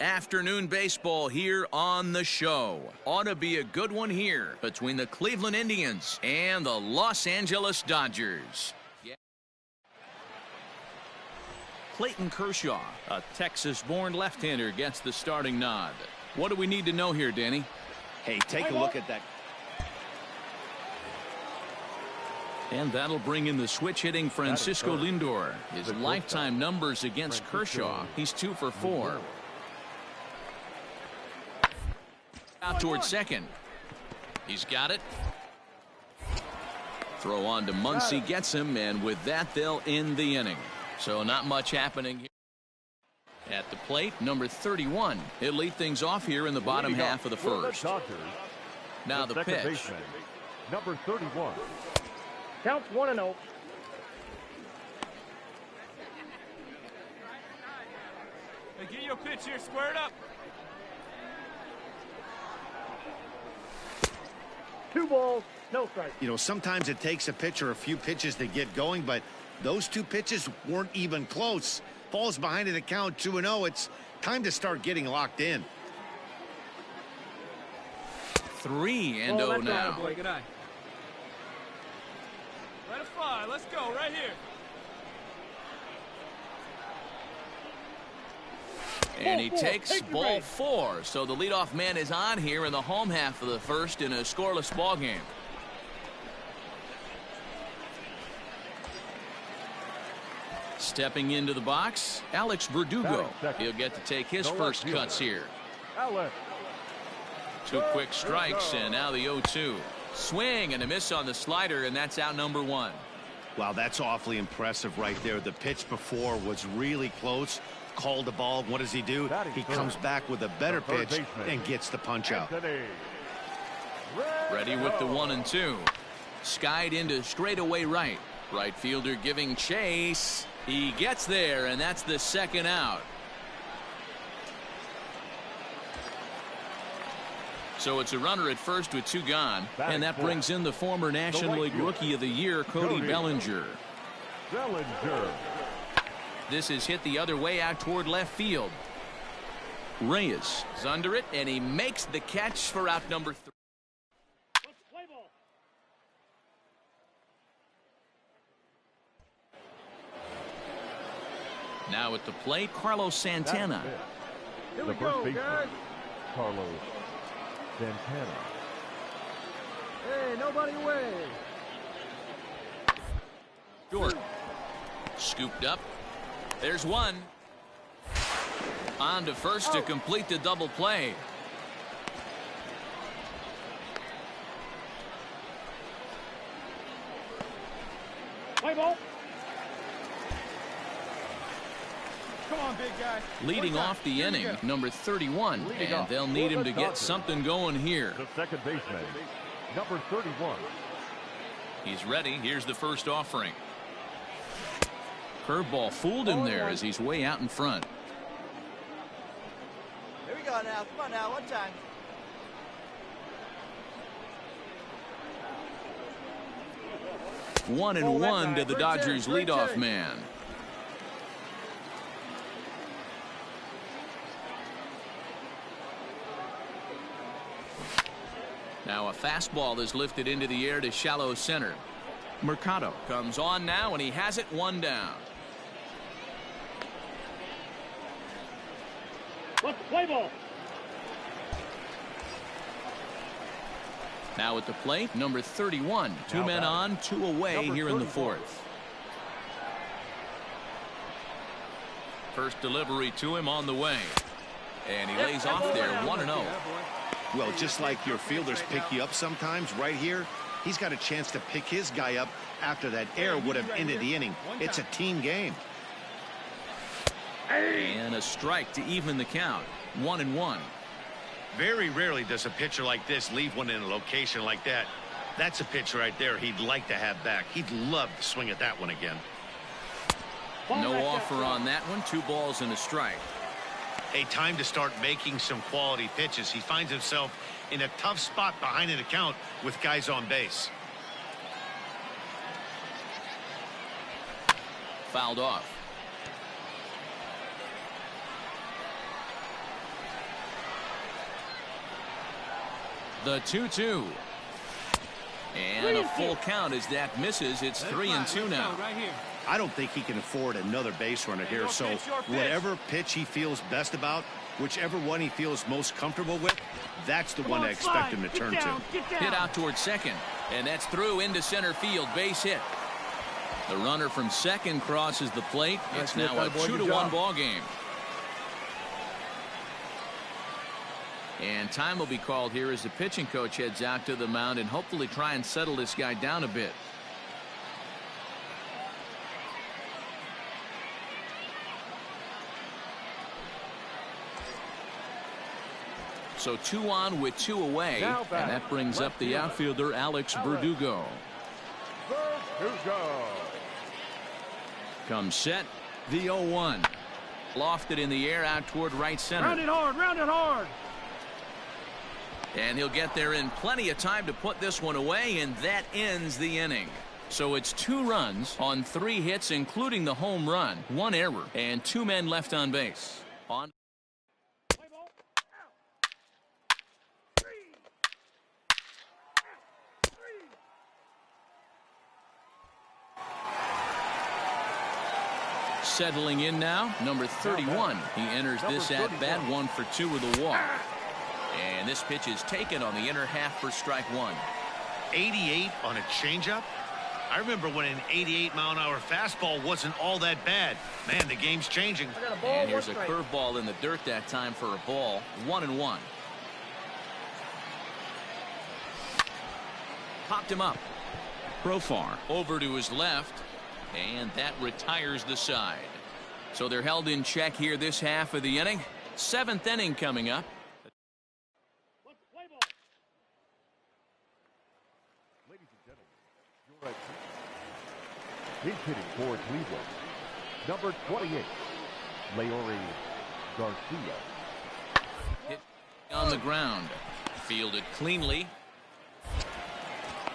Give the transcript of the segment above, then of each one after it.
Afternoon baseball here on the show. Ought to be a good one here between the Cleveland Indians and the Los Angeles Dodgers. Clayton Kershaw, a Texas-born left-hander, gets the starting nod. What do we need to know here, Danny? Hey, take a look at that. And that'll bring in the switch-hitting Francisco Lindor. His lifetime numbers against Kershaw, he's 2 for 4. Out towards second. He's got it. Throw on to Muncy, gets him, and with that, they'll end the inning. So not much happening here. At the plate, number 31. He'll lead things off here in the bottom half of the first. Now the pitch. Number 31. Counts 1-0. Hey, get your pitch here squared up. 2 balls, no strikes. You know, sometimes it takes a pitcher a few pitches to get going, but those 2 pitches weren't even close. Falls behind in the count 2-0. It's time to start getting locked in. 3-0 now. Boy, good eye. Let it fly. Let's go right here. And he takes ball 4. So the leadoff man is on here in the home half of the first in a scoreless ball game. Stepping into the box, Alex Verdugo. He'll get to take his first cuts here. 2 quick strikes, and now the 0-2. Swing and a miss on the slider, and that's out number 1. Wow, that's awfully impressive right there. The pitch before was really close. Called the ball. What does he do? He comes back with a better pitch and gets the punch out. Ready with the 1-2. Skied into straightaway right. Right fielder giving chase. He gets there, and that's the second out. So it's a runner at first with 2 gone, and that brings in the former National League Rookie of the Year, Cody Bellinger. This is hit the other way out toward left field. Reyes is under it, and he makes the catch for out number 3. Now at the plate, Carlos Santana. Here we go, guys. Carlos Santana. Hey, nobody away. Short. Scooped up. There's one. On to first to complete the double play. Play ball. Come on, big guy. Leading off the inning, number 31, and they'll need him to get something going here. The second baseman, number 31. He's ready. Here's the first offering. Curveball fooled him there as he's way out in front. Here we go now. Come on now. One time. One and one to the Dodgers leadoff man. Now a fastball is lifted into the air to shallow center. Mercado comes on now, and he has it 1 down. Let's play ball. Now at the plate, number 31. 2 men on, 2 away here in the 4th. First delivery to him on the way. And he lays off there 1-0. Well, just like your fielders pick you up sometimes, right here, he's got a chance to pick his guy up after that error would have ended the inning. It's a team game. And a strike to even the count. 1-1. Very rarely does a pitcher like this leave one in a location like that. That's a pitch right there he'd like to have back. He'd love to swing at that one again. No offer on that one. 2 balls and a strike. A time to start making some quality pitches. He finds himself in a tough spot behind an account with guys on base. Fouled off. The 2-2. And a full count as that misses. It's 3-2 now. Right here. I don't think he can afford another base runner here, so whatever pitch he feels best about, whichever one he feels most comfortable with, that's the one I expect him to turn to. Hit out towards second, and that's through into center field. Base hit. The runner from second crosses the plate. It's now a 2-1 ball game. And time will be called here as the pitching coach heads out to the mound and hopefully try and settle this guy down a bit. So 2 on with 2 away, and that brings up the outfielder Alex Verdugo. Comes set, the 0-1. Lofted in the air out toward right center. Round it hard, round it hard. And he'll get there in plenty of time to put this one away, and that ends the inning. So it's 2 runs on 3 hits, including the home run, 1 error, and 2 men left on base. On. Settling in now, number 31. He enters this at bat 1 for 2 with a walk. And this pitch is taken on the inner half for strike 1. 88 on a changeup? I remember when an 88-mile-an-hour fastball wasn't all that bad. Man, the game's changing. And here's a curveball in the dirt that time for a ball. 1-1. Popped him up. Profar over to his left. And that retires the side. So they're held in check here this half of the inning. 7th inning coming up. Ladies and gentlemen, your he's hitting for Cleveland. Number 28, Leori Garcia. Hit on the ground. Fielded cleanly.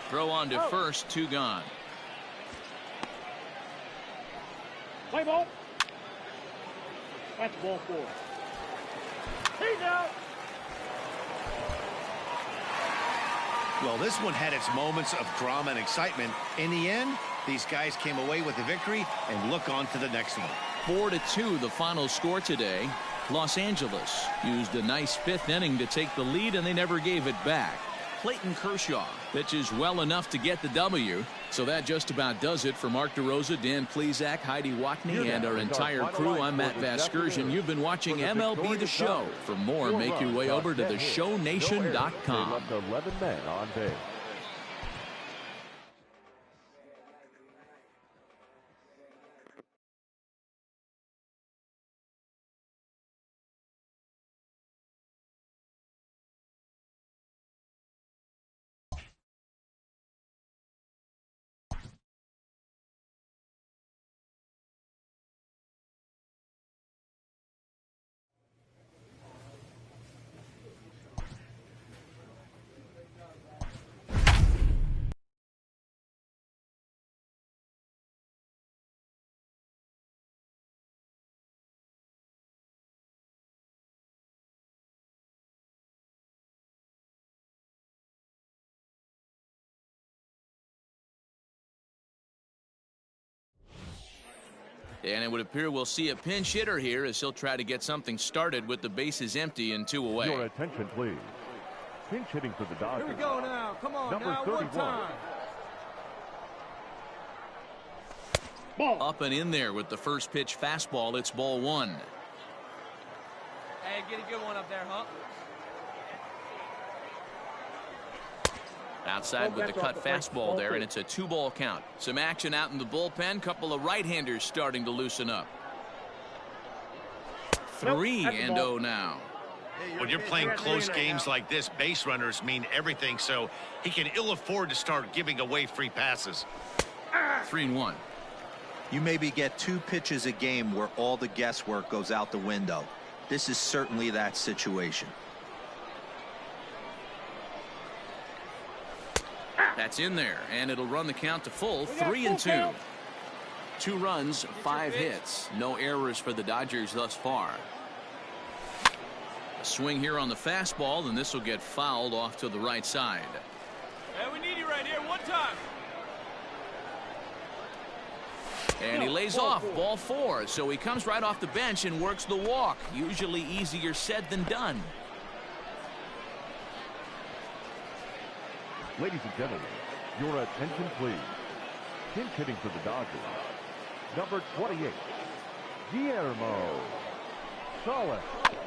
Throw on to first, 2 gone. Play ball. That's ball 4. He's out. Well, this one had its moments of drama and excitement. In the end, these guys came away with the victory and look on to the next one. 4-2 the final score today. Los Angeles used a nice 5th inning to take the lead, and they never gave it back. Clayton Kershaw pitches well enough to get the W. So that just about does it for Mark DeRosa, Dan Plesac, Heidi Watney, and our entire crew. I'm Matt Vasgersian. You've been watching MLB The Show. For more, make your way over to theshownation.com. 11 men on base. And it would appear we'll see a pinch hitter here as he'll try to get something started with the bases empty and 2 away. Your attention, please. Pinch hitting for the Dodgers. Here we go now. Come on, Number now, 31. one time. Ball. Up and in there with the first pitch fastball. It's ball 1. Hey, get a good one up there, huh? Outside with the cut fastball there, and it's a 2-ball count. Some action out in the bullpen. Couple of right-handers starting to loosen up. 3-0 now. When you're playing close games like this, base runners mean everything, so he can ill afford to start giving away free passes. 3-1. You maybe get 2 pitches a game where all the guesswork goes out the window. This is certainly that situation. That's in there, and it'll run the count to full. 3-2. 2 runs, 5 hits. No errors for the Dodgers thus far. Swing here on the fastball, and this will get fouled off to the right side. Hey, we need you right here. One time. And he lays off ball 4, so he comes right off the bench and works the walk. Usually easier said than done. Ladies and gentlemen, your attention please. Pinch hitting for the Dodgers, number 28, Guillermo Salas.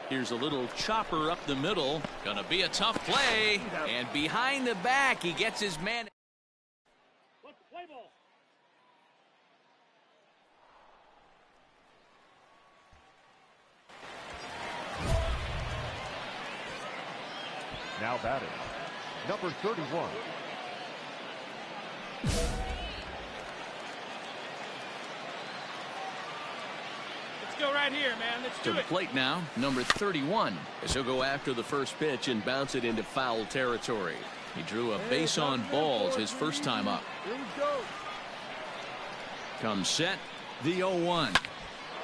Here's a little chopper up the middle. Gonna be a tough play. And behind the back, he gets his man. Let's play ball. Now batting, number 31. Let's go right here, man. Let's To do the it. plate now, number 31, as he'll go after the first pitch and bounce it into foul territory. He drew a base on balls his first time up. Here we go. Comes set, the 0-1.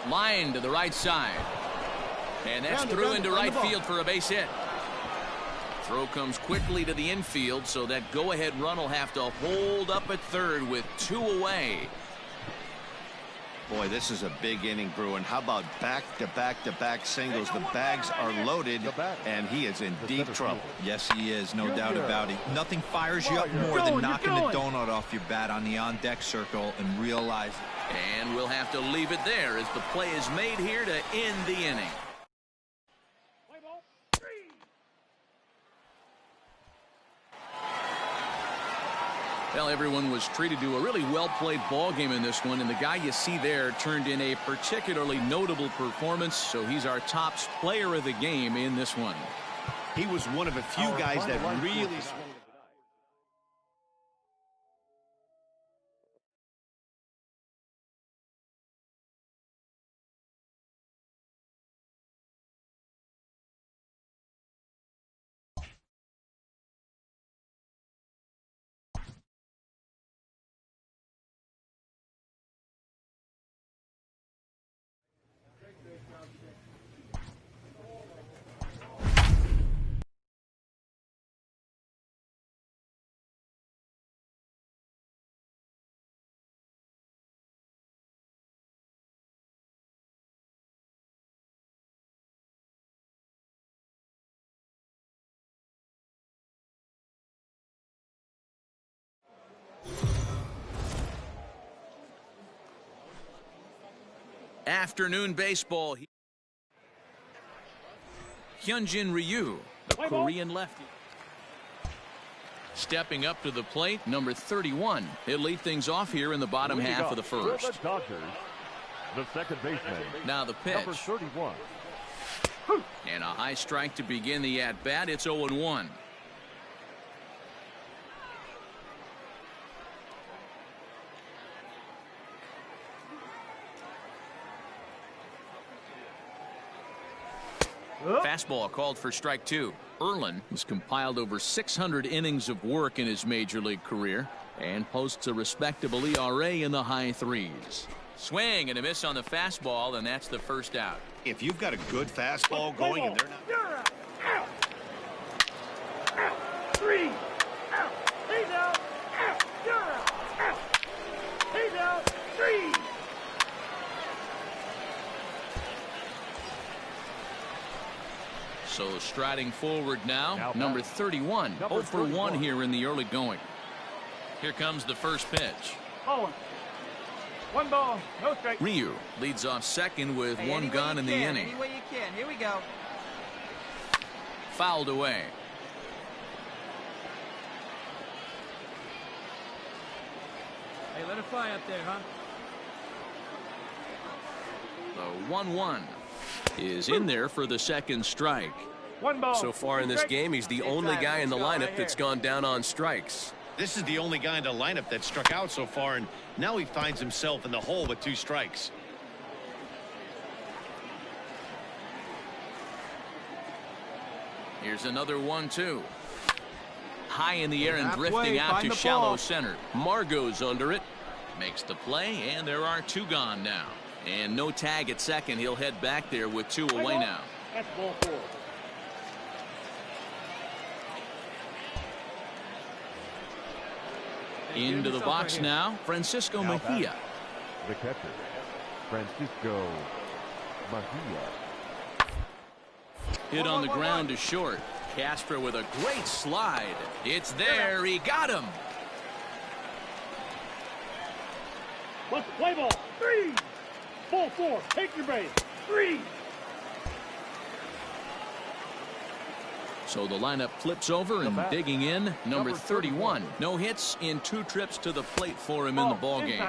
Line to the right side. And that's through into right field for a base hit. Throw comes quickly to the infield, so that go-ahead run will have to hold up at third with 2 away. Boy, this is a big inning, Bruin. How about back-to-back-to-back singles? The bags are loaded, and he is in deep trouble. Yes, he is, no doubt about it. Nothing fires you up more than knocking the donut off your bat on the on-deck circle and realize. And we'll have to leave it there as the play is made here to end the inning. Play ball. Well, everyone was treated to a really well-played ball game in this one, and the guy you see there turned in a particularly notable performance, so he's our top player of the game in this one. He was one of a few guys that really swung. Afternoon baseball. Hyunjin Ryu, the Korean lefty. Stepping up to the plate, number 31. He'll lead things off here in the bottom half of the first. The Dodgers, the second baseman, Now the pitch. number 31. And a high strike to begin the at-bat. It's 0-1. Fastball called for strike 2. Erlin has compiled over 600 innings of work in his major league career and posts a respectable ERA in the high 3s. Swing and a miss on the fastball, and that's the first out. If you've got a good fastball going and they're not. You're out. Out. Out. 3. Out. He's out. Out. You're out. Out. He's out. 3. So striding forward now, Now number back. 31. Number 0 for 1 31. here in the early going. Here comes the first pitch. Ball. One ball. No strike. Ryu leads off second with Hey, one any way gone you in the can, inning. Any way you can. Here we go. Fouled away. Hey, let it fly up there, huh? The 1-1 is in there for the second strike. One ball. So far in this game, he's the only guy in the Let's go lineup right that's here. gone down on strikes. This is the only guy in the lineup that struck out so far, and now he finds himself in the hole with 2 strikes. Here's another 1-2. High in the air and Halfway, drifting out find to the shallow ball. center. Margot's under it. Makes the play, and there are 2 gone now. And no tag at second. He'll head back there with 2 away now. That's ball 4. Into the box now, Francisco Mejia. The catcher, Francisco Mejia. Hit on the ground to short. Castro with a great slide. It's there. He got him. Let's play ball. 3. Ball 4. Take your base. 3. So the lineup flips over and digging in, number 31. No hits in 2 trips to the plate for him in the ball game.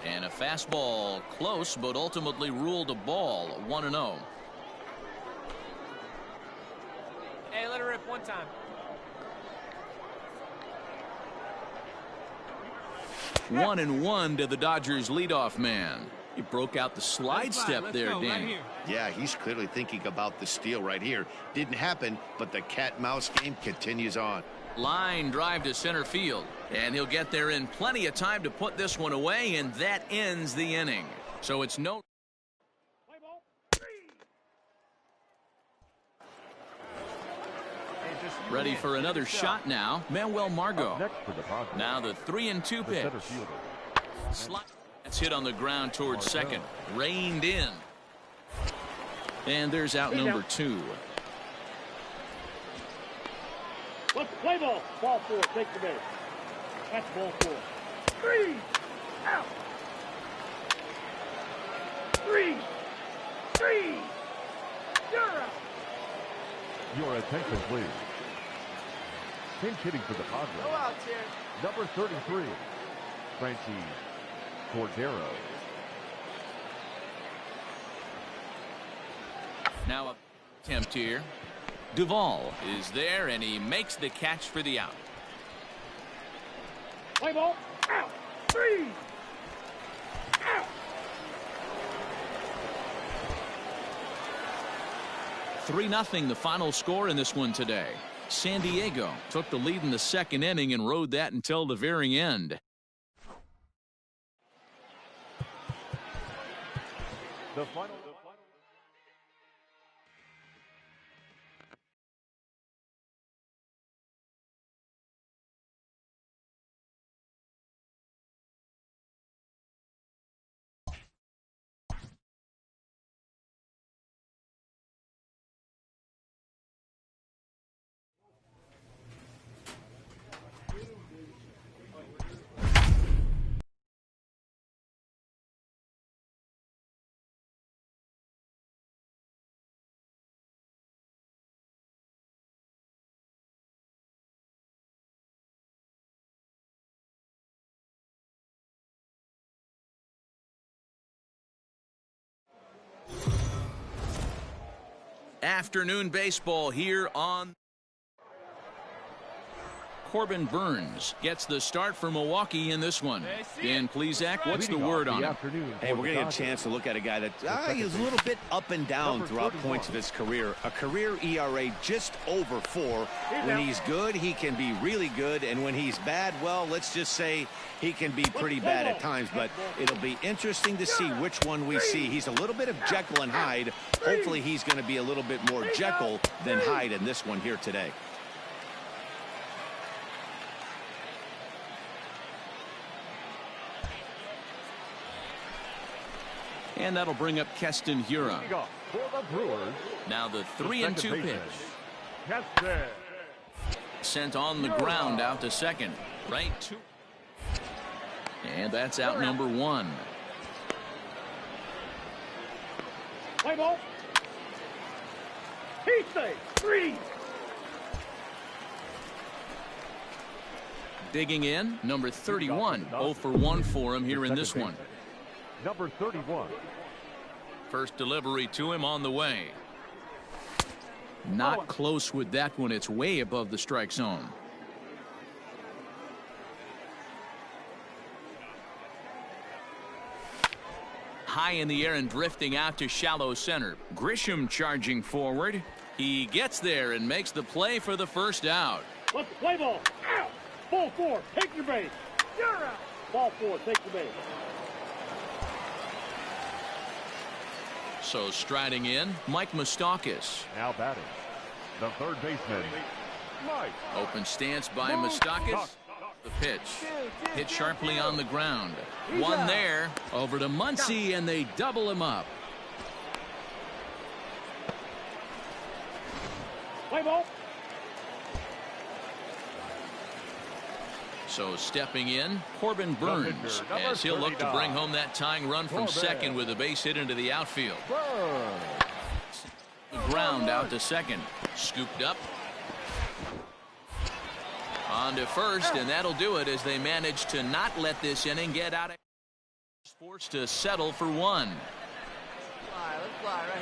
And a fastball close, but ultimately ruled a ball. 1-0. Hey, let her rip one time. 1-1 to the Dodgers leadoff man. He broke out the slide step there, Dan. Right, Yeah, he's clearly thinking about the steal right here. Didn't happen, but the cat-mouse game continues on. Line drive to center field, and he'll get there in plenty of time to put this one away, and that ends the inning. So it's no. Play ball. 3. Ready for another shot now. Manuel Margot. Next for the Padres, Now the 3-2 the pitch. center fielder, That's hit on the ground towards second. Reined in. And there's out number 2. Let's play ball. Ball 4. Take your base. That's ball 4. 3. Out. 3. 3. You're out. Your attention, please. Pinch hitting for the No Padres, outs here. number 33, Frankie Cordero. Now a attempt here. Duvall is there, and he makes the catch for the out. Play ball. Out. 3. Out. 3-0 the final score in this one today. San Diego took the lead in the second inning and rode that until the very end. The final. Afternoon baseball here on. Corbin Burns gets the start for Milwaukee in this one. Dan Plesac, what's the word on him? Hey, we're going to get a chance to look at a guy that he's a little bit up and down throughout points of his career. A career ERA just over 4. When he's good, he can be really good. And when he's bad, well, let's just say he can be pretty bad at times. But it'll be interesting to see which one we see. He's a little bit of Jekyll and Hyde. Hopefully he's going to be a little bit more Jekyll than Hyde in this one here today. And that'll bring up Keston Hiura. For the Brewers, Now the 3-2 pitch. Keston. Sent on the ground out to second. Right to. And that's out number 1. Play ball. He stays. 3. Digging in, number 31. 0 for 1 for him here in this one. Number 31. First delivery to him on the way. Not close with that one. It's way above the strike zone. High in the air and drifting out to shallow center. Grisham charging forward. He gets there and makes the play for the first out. Let's play ball. Out. Ball 4. Take your base. You're out. Ball 4. Take your base. So striding in, Mike Moustakas. Now batting, the third baseman, Mike. Open stance by Moustakas. The pitch. Hit sharply on the ground. One there. Over to Muncy, and they double him up. Play ball. So stepping in, Corbin Burns, as he'll look to bring home that tying run from second with a base hit into the outfield. The ground out to second. Scooped up. On to first, and that'll do it as they manage to not let this inning get out of. Forced to settle for one. Let's fly right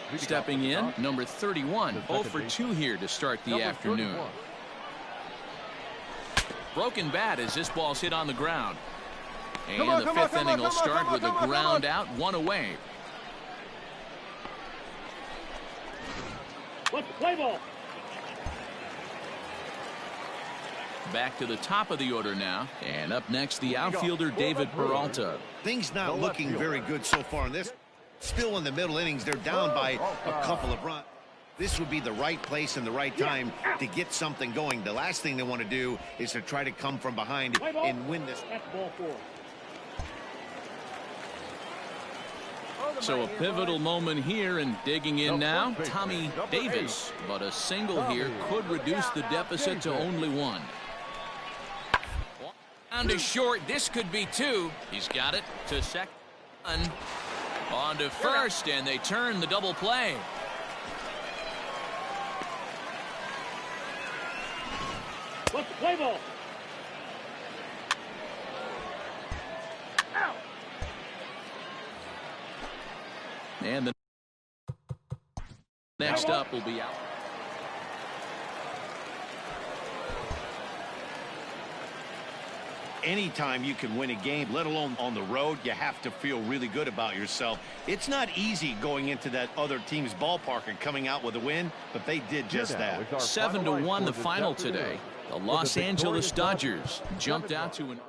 here. Stepping in, number 31, 0 for 2 here to start the afternoon. Broken bat as this ball's hit on the ground. And the fifth inning will start with a ground out, one away. Let's play ball. Back to the top of the order now. And up next, the outfielder, David Peralta. Things not looking very good so far in this. Still in the middle innings, they're down by a couple of runs. This would be the right place and the right time to get something going. The last thing they want to do is to try to come from behind and win this. That's ball 4. So a pivotal moment here, and digging in now, Tommy Davis. But a single here could reduce the deficit to only 1. Down to short. This could be 2. He's got it to second. On to first, and they turn the double play. Let's play ball. And the next up will be out. Anytime you can win a game, let alone on the road, you have to feel really good about yourself. It's not easy going into that other team's ballpark and coming out with a win, but they did just that. 7-1 the final today. The Los Angeles Dodgers jumped out to an.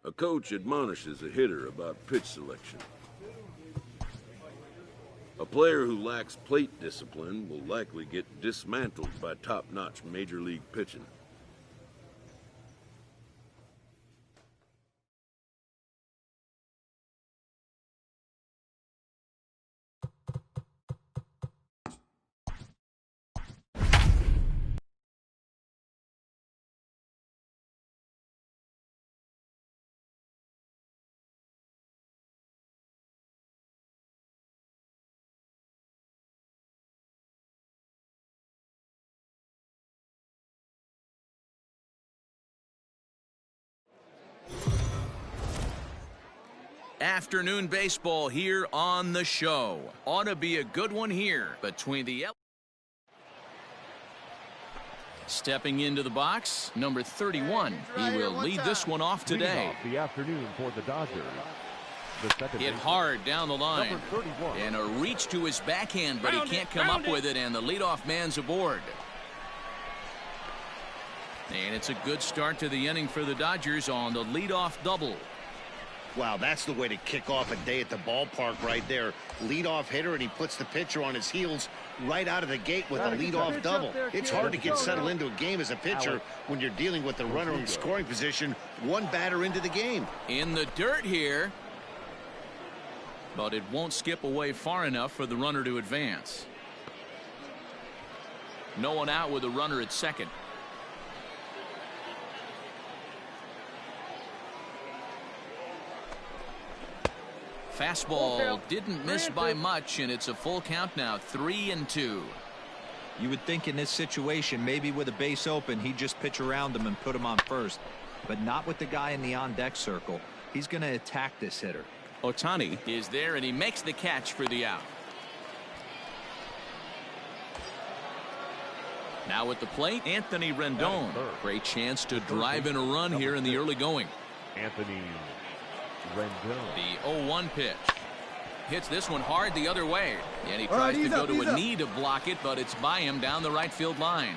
A coach admonishes a hitter about pitch selection. A player who lacks plate discipline will likely get dismantled by top-notch major league pitching. Afternoon baseball here on the show. Ought to be a good one here between the. Stepping into the box, number 31. He will lead this one off today. The afternoon for the Dodgers. Hit hard down the line. And a reach to his backhand, but he can't come up with it, and the leadoff man's aboard. And it's a good start to the inning for the Dodgers on the leadoff double. Wow, that's the way to kick off a day at the ballpark right there. Leadoff hitter, and he puts the pitcher on his heels right out of the gate with a leadoff double. It's hard to get settled into a game as a pitcher when you're dealing with the runner in scoring position, one batter into the game. In the dirt here, but it won't skip away far enough for the runner to advance. No one out with a runner at second. Fastball didn't miss by much, and it's a full count now, 3-2. You would think in this situation, maybe with a base open, he'd just pitch around him and put him on first, but not with the guy in the on-deck circle. He's going to attack this hitter. Ohtani is there, and he makes the catch for the out. Now at the plate, Anthony Rendon. Great chance to drive in a run here in the early going. Anthony Rendon. The 0-1 pitch. hits this one hard the other way. And he tries to go to a knee to block it, but it's by him down the right field line.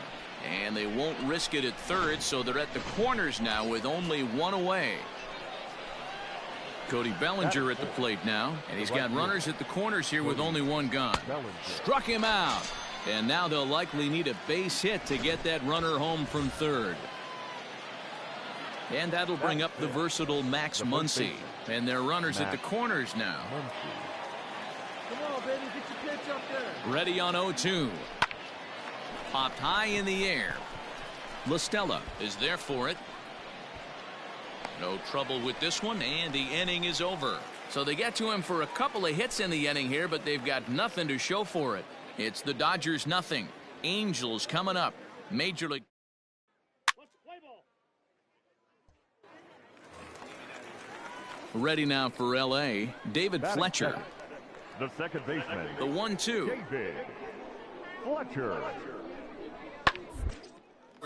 And they won't risk it at third, so they're at the corners now with only one away. Cody Bellinger at the plate now, and he's got runners at the corners here with only one gone. Struck him out, and now they'll likely need a base hit to get that runner home from third. And that'll bring up the versatile Max Muncy, and their runners at the corners now. Come on, baby, get your pitch up there. Ready on 0-2. Popped high in the air. La Stella is there for it. No trouble with this one, and the inning is over. So they get to him for a couple of hits in the inning here, but they've got nothing to show for it. It's the Dodgers nothing. Angels coming up. Major League. Ready now for L.A. David Fletcher. The second baseman. The 1-2. David Fletcher.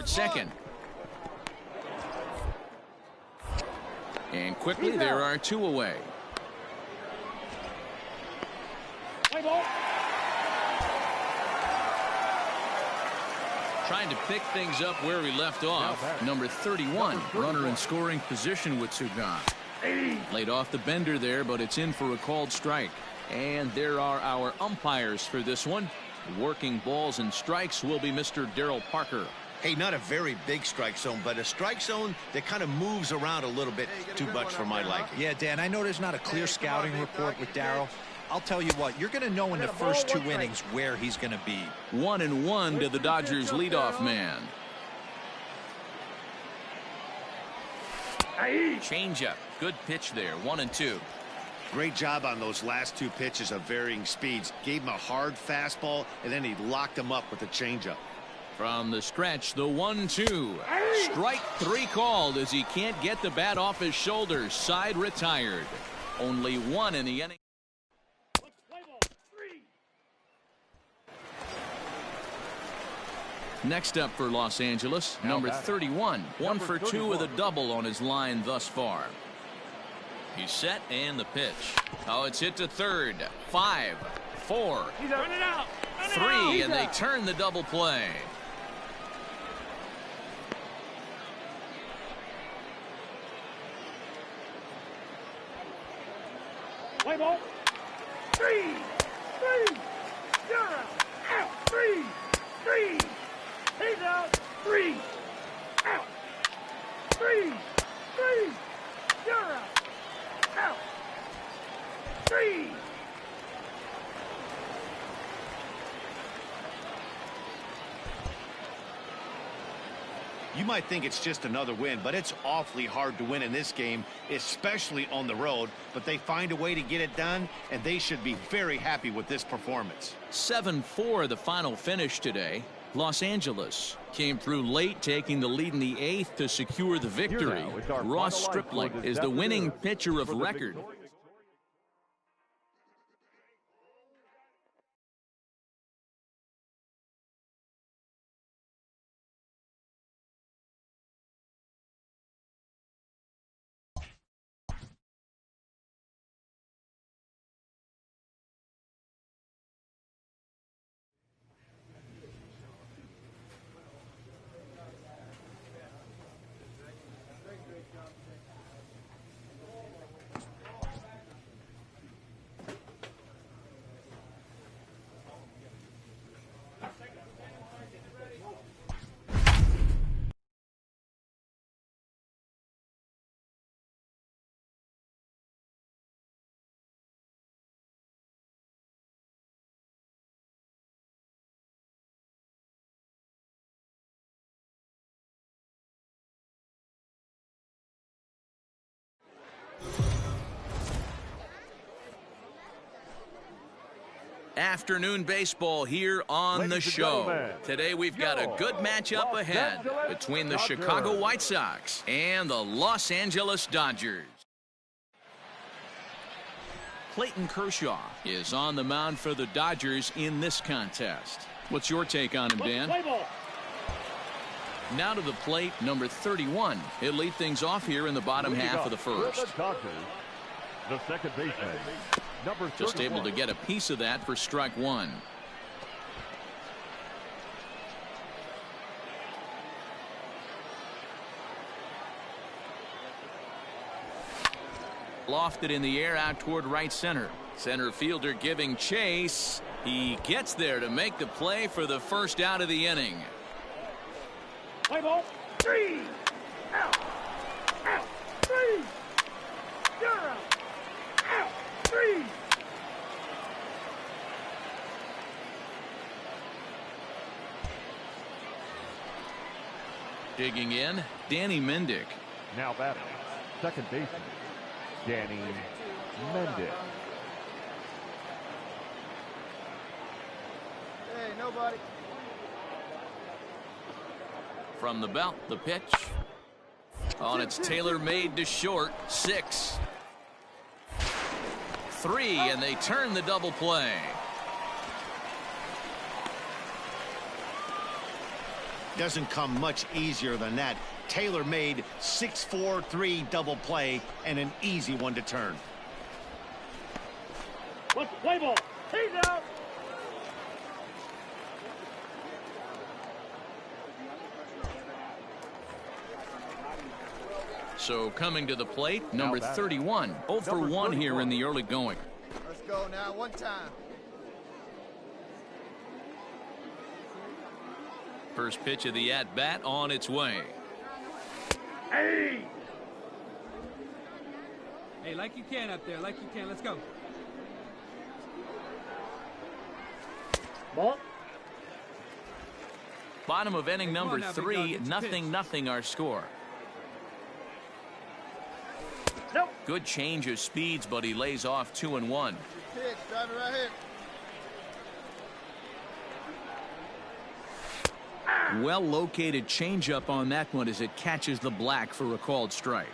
Second. And quickly there are two away. Trying to pick things up where we left off. Number 31, runner in scoring position with two gone. Laid off the bender there, but it's in for a called strike. And there are our umpires for this one. Working balls and strikes will be Mr. Darryl Parker. Hey, not a very big strike zone, but a strike zone that kind of moves around a little bit too much for my liking. Yeah, Dan, I know there's not a clear scouting report with Darryl. I'll tell you what, you're going to know in the first two innings where he's going to be. 1-1 to the Dodgers leadoff man. Changeup. Good pitch there. 1-2. Great job on those last two pitches of varying speeds. Gave him a hard fastball, and then he locked him up with a changeup. From the stretch, the 1-2. Strike three called as he can't get the bat off his shoulders. Side retired. Only one in the inning. Next up for Los Angeles, number 31. 1 for 2 with a double on his line thus far. He's set and the pitch. Oh, it's hit to third. 5, 4, 3, and they turn the double play. Play ball. 3, 0, out. 3. He's out. 3, out. 3, 0, out. 3. You might think it's just another win, but it's awfully hard to win in this game, especially on the road. But they find a way to get it done, and they should be very happy with this performance. 7-4 the final finish today. Los Angeles came through late, taking the lead in the 8th to secure the victory. Ross Stripling is the winning pitcher of record. Afternoon baseball here on the show. Today we've got a good matchup ahead between the Chicago White Sox and the Los Angeles Dodgers. Clayton Kershaw is on the mound for the Dodgers in this contest. What's your take on him, Dan? Now to the plate, number 31. He'll lead things off here in the bottom half of the first. The second baseman, Number Just able to get a piece of that for strike one. Lofted in the air out toward right center. Center fielder giving chase. He gets there to make the play for the first out of the inning. Play ball. 3. Out. Out. 3. You're out. Out. 3. Digging in, Danny Mendick. Now batting, second baseman, Danny Mendick. Hey, nobody. From the belt, the pitch. On it's tailor-made to short. 6. 3, and they turn the double play. Doesn't come much easier than that. Tailor-made 6-4-3 double play and an easy one to turn. What's the play ball? He's out. So coming to the plate, number 31. 0 for 1 here in the early going. Let's go now, one time. First pitch of the at-bat on its way. Hey! Hey, like you can up there, like you can. Let's go. Ball. Bottom of inning number now, big 3, dog, nothing our score. Nope. Good change of speeds, but he lays off 2 and 1. Pitch, drive it right here. Well located changeup on that one as it catches the black for a called strike.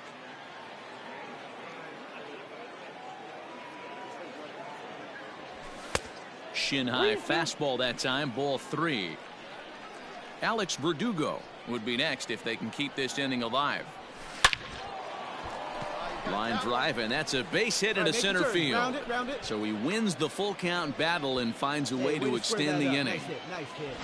Shin high fastball that time, ball 3. Alex Verdugo would be next if they can keep this inning alive. Line drive, and that's a base hit into center field. Round it. So he wins the full count battle and finds a way to extend the inning. Nice hit.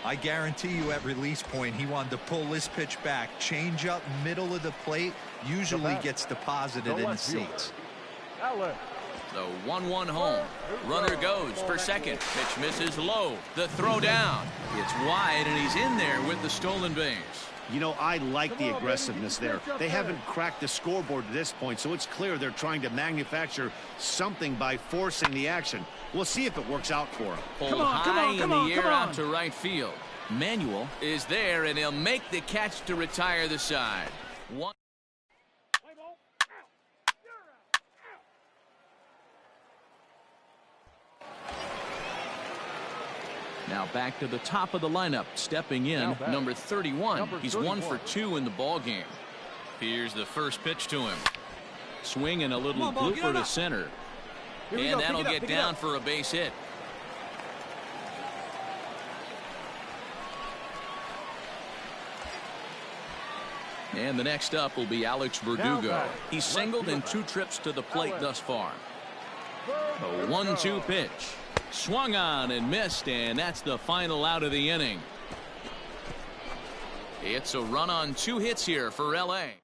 I guarantee you at release point he wanted to pull this pitch back. Change up middle of the plate usually gets deposited in the seats. The 1-1 home. Runner goes for second. Pitch misses low. The throw down. It's wide, and he's in there with the stolen base. You know, I like the aggressiveness there. They haven't cracked the scoreboard to this point, so it's clear they're trying to manufacture something by forcing the action. We'll see if it works out for them. Pulled high in the air out to right field. Manuel is there, and he'll make the catch to retire the side. One. Now back to the top of the lineup. Stepping in, number 31. He's 1 for 2 in the ball game. Here's the first pitch to him. Swing and a little blooper to center. And that'll get down for a base hit. And the next up will be Alex Verdugo. He's singled in 2 trips to the plate thus far. A 1-2 pitch. Swung on and missed, and that's the final out of the inning. It's a run on 2 hits here for L.A.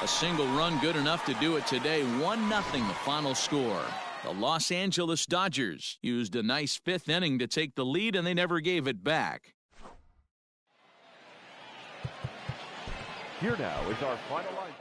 A single run good enough to do it today. 1-0 the final score. The Los Angeles Dodgers used a nice 5th inning to take the lead, and they never gave it back. Here now is our final line.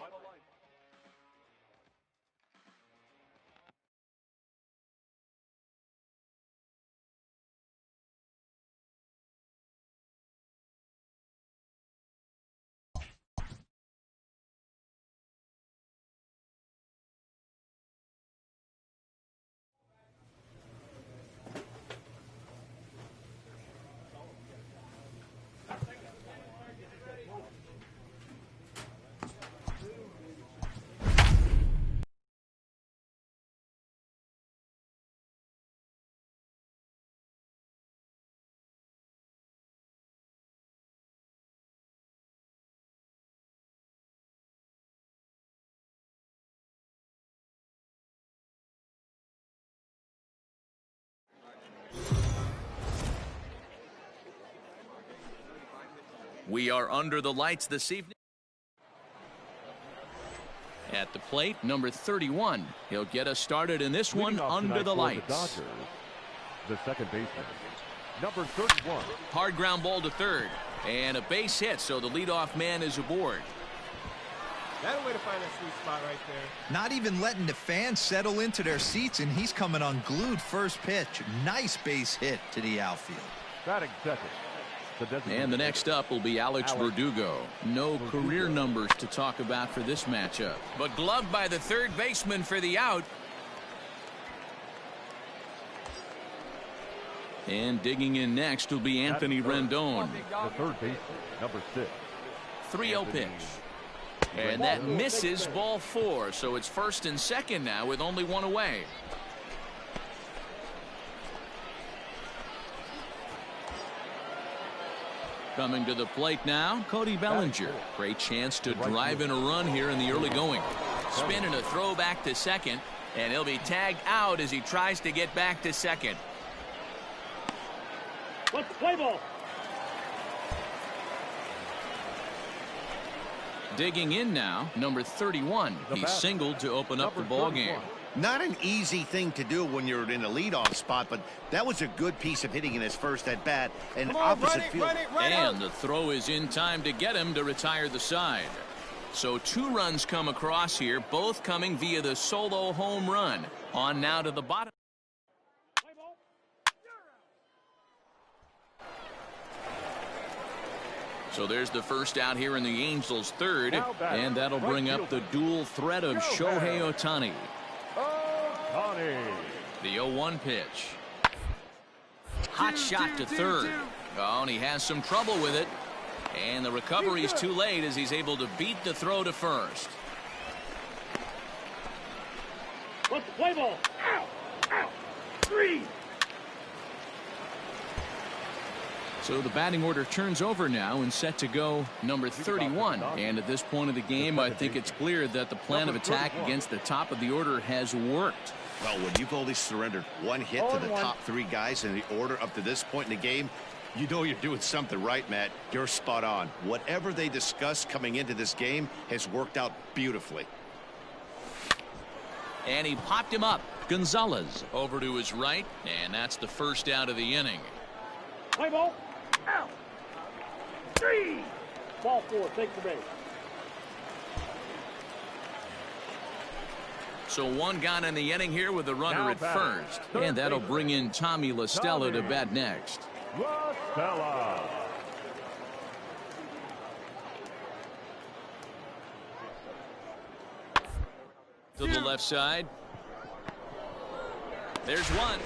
We are under the lights this evening. At the plate, number 31. He'll get us started in this one under the lights. Dodgers, the second baseman, number 31. Hard ground ball to third. And a base hit, so the leadoff man is aboard. That's a way to find that sweet spot right there. Not even letting the fans settle into their seats, and he's coming unglued first pitch. Nice base hit to the outfield. Batting second. And the next up will be Alex Verdugo. No career numbers to talk about for this matchup. But gloved by the third baseman for the out. And digging in next will be Anthony Rendon. The third baseman, number 6. 3-0 pitch. And that misses ball 4. So it's first and second now with only one away. Coming to the plate now, Cody Bellinger. Great chance to drive in a run here in the early going. Spinning a throw back to second. And he'll be tagged out as he tries to get back to second. What's the play ball? Digging in now, number 31. He singled to open up the ball game. Not an easy thing to do when you're in a leadoff spot, but that was a good piece of hitting in his first at bat. And opposite field. And the throw is in time to get him to retire the side. So 2 runs come across here, both coming via the solo home run. On now to the bottom. So there's the first out here in the Angels' third, and that'll bring up the dual threat of Shohei Ohtani. The 0-1 pitch. Hot shot to third. Oh, and he has some trouble with it. And the recovery's too late as he's able to beat the throw to first. What's the play ball? Ow! Ow! 3! So the batting order turns over now and set to go number 31. And at this point of the game, I think it's clear that the plan of attack against the top of the order has worked. Well, when you've only surrendered 1 hit to the top 3 guys in the order up to this point in the game, you know you're doing something right, Matt. You're spot on. Whatever they discussed coming into this game has worked out beautifully. And he popped him up. Gonzalez over to his right, and that's the first out of the inning. Play ball. Out. 3. Ball 4. Take the base. So 1 gone in the inning here with the runner at first. And that'll bring in Tommy La Stella to bat next. La Stella. To the left side. There's 1.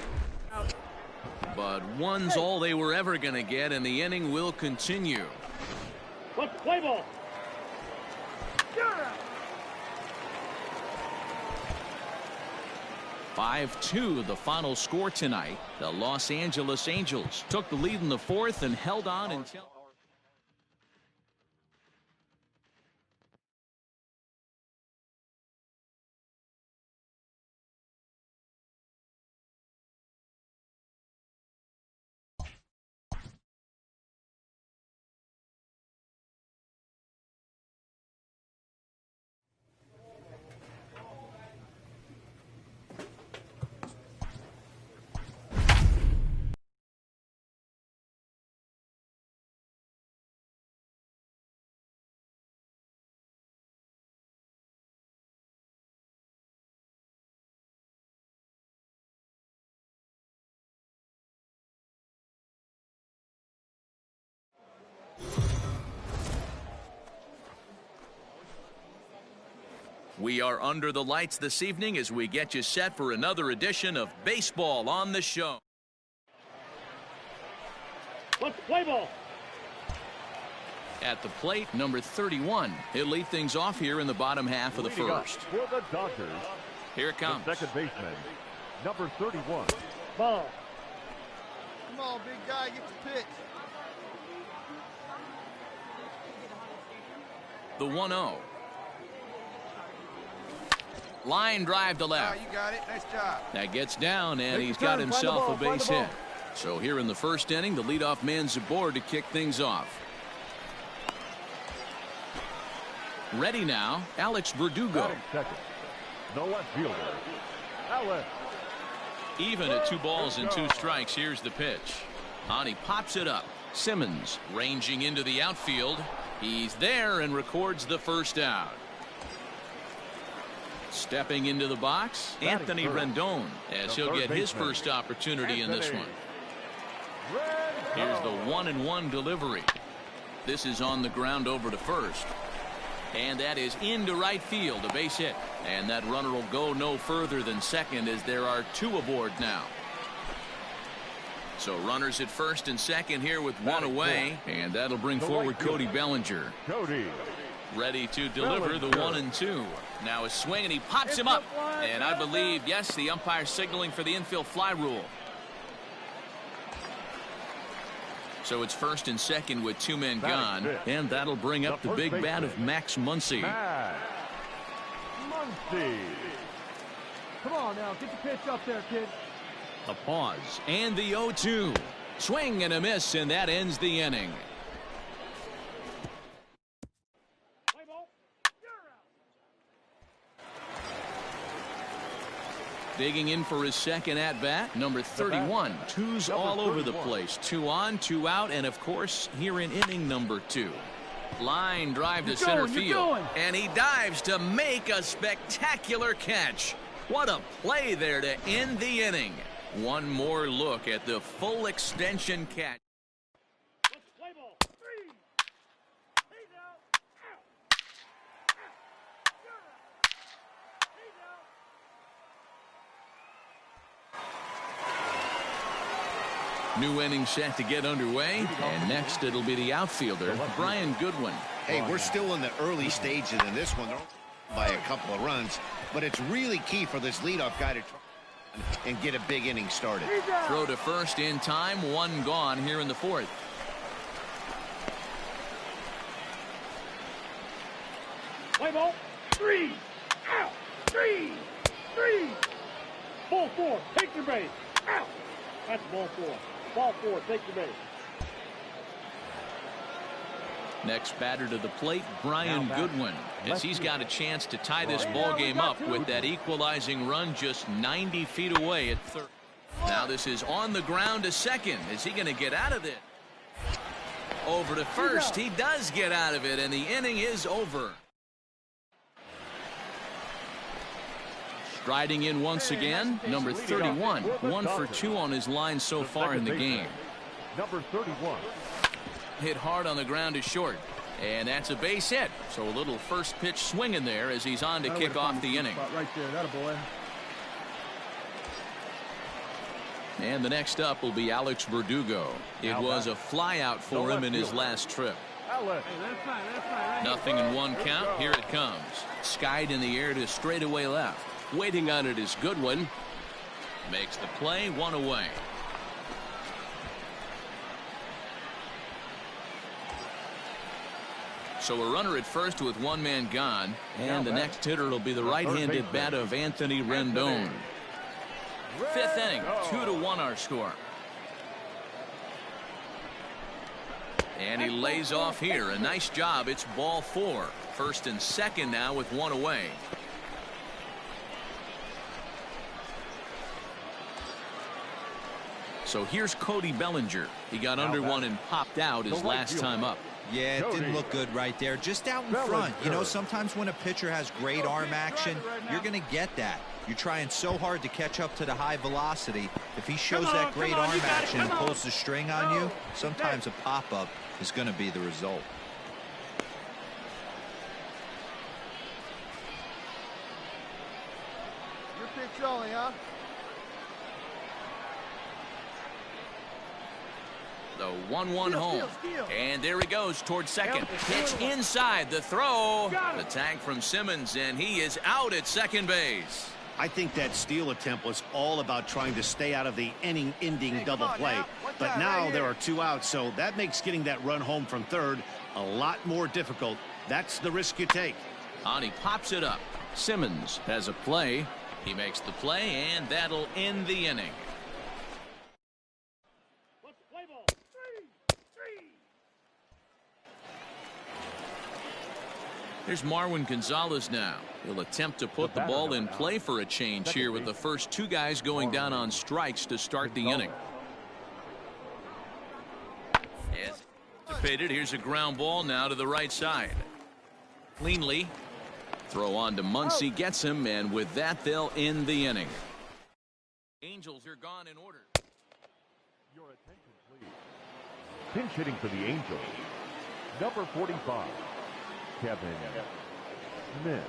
But 1's all they were ever going to get, and the inning will continue. What's the play ball? 5-2 the final score tonight. The Los Angeles Angels took the lead in the 4th and held on until. We are under the lights this evening as we get you set for another edition of Baseball on the Show. What's the play ball? At the plate, number 31. He'll lead things off here in the bottom half of the first. For the Dodgers, here it comes. the second baseman, number 31. Ball. Come on, big guy, get the pitch. The 1-0. Line drive to left. You got it. Nice job. That gets down, and he's got himself a base hit. So here in the first inning, the leadoff man's aboard to kick things off. Ready now, Alex Verdugo. Batting second, the left fielder, Alex. Even at 2 balls and 2 strikes. Here's the pitch. On he pops it up. Simmons ranging into the outfield. He's there and records the first out. Stepping into the box, Anthony Rendon, as he'll get his first opportunity in this one. Here's the 1-1 delivery. This is on the ground over to first. And that is into right field, a base hit. And that runner will go no further than second, as there are 2 aboard now. So runners at first and second here with 1 away. And that'll bring forward Cody Bellinger. Ready to deliver the 1-2. Now a swing, and he pops him up. And I believe, yes, the umpire signaling for the infield fly rule. So it's first and second with 2 men gone. And that'll bring up the big bat of Max Muncy. Come on now, get the pitch up there, kid. A pause, and the 0-2. Swing and a miss, and that ends the inning. Digging in for his second at-bat, number 31. 2's all over the place. 2 on, 2 out, and of course, here in inning number 2. Line drive to center field, and he dives to make a spectacular catch. What a play there to end the inning. One more look at the full extension catch. New inning set to get underway, and next it'll be the outfielder, Brian Goodwin. Hey, we're still in the early stages in this one by a couple of runs, but it's really key for this leadoff guy to try and get a big inning started. Throw to first in time, 1 gone here in the 4th. Play ball. 3. Out. 3. Ball 4. Take your base. Out. That's ball 4. Ball 4. Take your base. Next batter to the plate, Brian Goodwin, as he's got a chance to tie this ball game up with that equalizing run just 90 feet away at third. Now this is on the ground to second. Is he going to get out of it? Over to first. He does get out of it, and the inning is over. Striding in once again, number 31. 1 for 2 on his line so far in the game. Number 31. Hit hard on the ground to short, and that's a base hit. So a little first pitch swing in there as he's on to kick off the inning. Right there, that a boy. And the next up will be Alex Verdugo. It was a fly out for him in his last trip. Nothing in 1 count. Here it comes. Skied in the air to straightaway left. Waiting on it is Goodwin. Makes the play, 1 away. So a runner at first with 1 man gone, and the next hitter will be the right-handed bat of Anthony Rendon. 5th inning, 2-1 our score. And he lays off here. A nice job. It's ball 4. First and second now with 1 away. So here's Cody Bellinger. He got under 1 and popped out his last time up. Yeah, it didn't look good right there. Just out in front. You know, sometimes when a pitcher has great arm action, you're going to get that. You're trying so hard to catch up to the high velocity. If he shows that great arm action and pulls the string on you, sometimes a pop-up is going to be the result. Your pitch only, huh? The 1-1 home. And there he goes towards second. Pitch inside. The throw. The tag from Simmons, and he is out at second base. I think that steal attempt was all about trying to stay out of the inning-ending double play. But now there are 2 outs, so that makes getting that run home from third a lot more difficult. That's the risk you take. On he pops it up. Simmons has a play. He makes the play, and that'll end the inning. Here's Marwin Gonzalez now. He'll attempt to put the ball in play for a change here with the first two guys going down on strikes to start the inning. As anticipated, here's a ground ball now to the right side. Cleanly. Throw on to Muncy, gets him, and with that they'll end the inning. Angels are gone in order. Your attention, please. Pinch hitting for the Angels, number 45, Kevin Smith.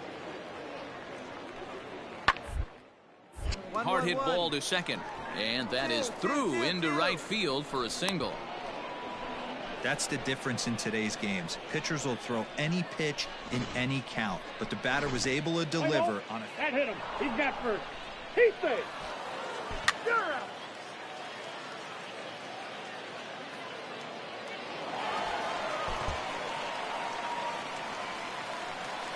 Hard hit ball to second, and that is through into right field for a single. That's the difference in today's games. Pitchers will throw any pitch in any count, but the batter was able to deliver on it. That hit him. He's got first. He's safe. You're out.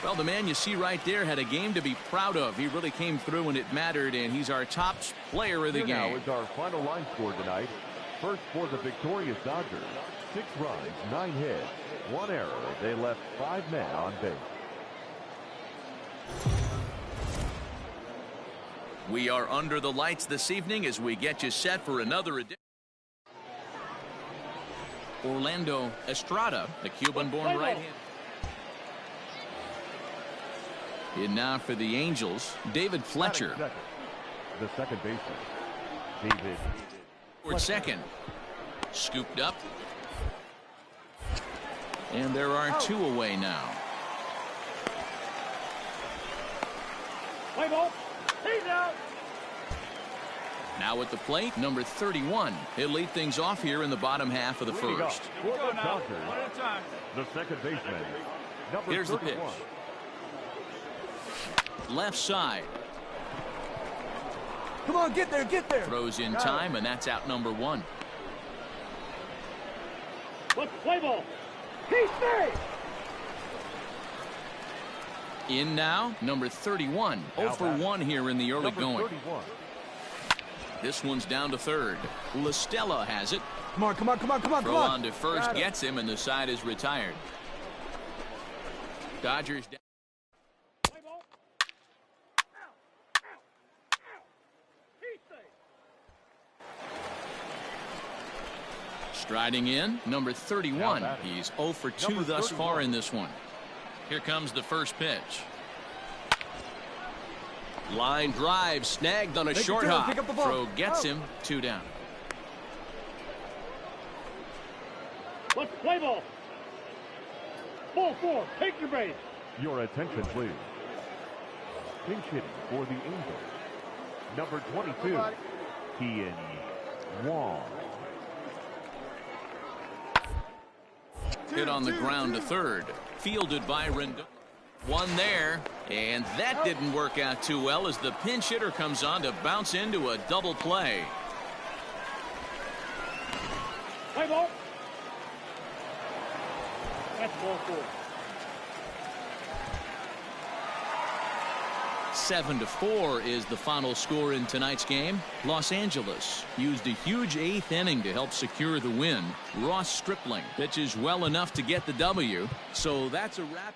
Well, the man you see right there had a game to be proud of. He really came through when it mattered, and he's our top player of the Here game. now is our final line score tonight. First for the victorious Dodgers, 6 runs, 9 hits, 1 error. They left 5 men on base. We are under the lights this evening as we get you set for another edition. Orlando Estrada, the Cuban-born right-hander. In now for the Angels, David Fletcher. The second baseman, David. Toward second. Scooped up. And there are 2 away now. Play ball. He's out. Now at the plate, number 31. He'll lead things off here in the bottom half of the first. For the Dodgers, the second baseman, number Here's 31. the pitch. Left side. Come on, get there, get there. Throws in time, and that's out number 1. Let's play ball. He's safe. In now, number 31. 0 for 1 here in the early going. 31. This one's down to third. LaStella has it. Come on, come on, come on, come on, Throw come on. on to first, gets him, and the side is retired. Dodgers down. Play ball. Out. He's safe. Striding in, number 31. He's 0 for 2 thus far in this one. Here comes the first pitch. Line drive snagged on a short hop. Throw gets him. 2 down. Let's play ball. Ball 4. Take your base. Your attention, please. Pinch hitting for the Angels, number 22, Ian Wong. Hit on the ground to third. Fielded by Rendon. One there, and that didn't work out too well as the pinch hitter comes on to bounce into a double play. Play ball. That's ball 4. 7-4 is the final score in tonight's game. Los Angeles used a huge 8th inning to help secure the win. Ross Stripling pitches well enough to get the W. So that's a wrap.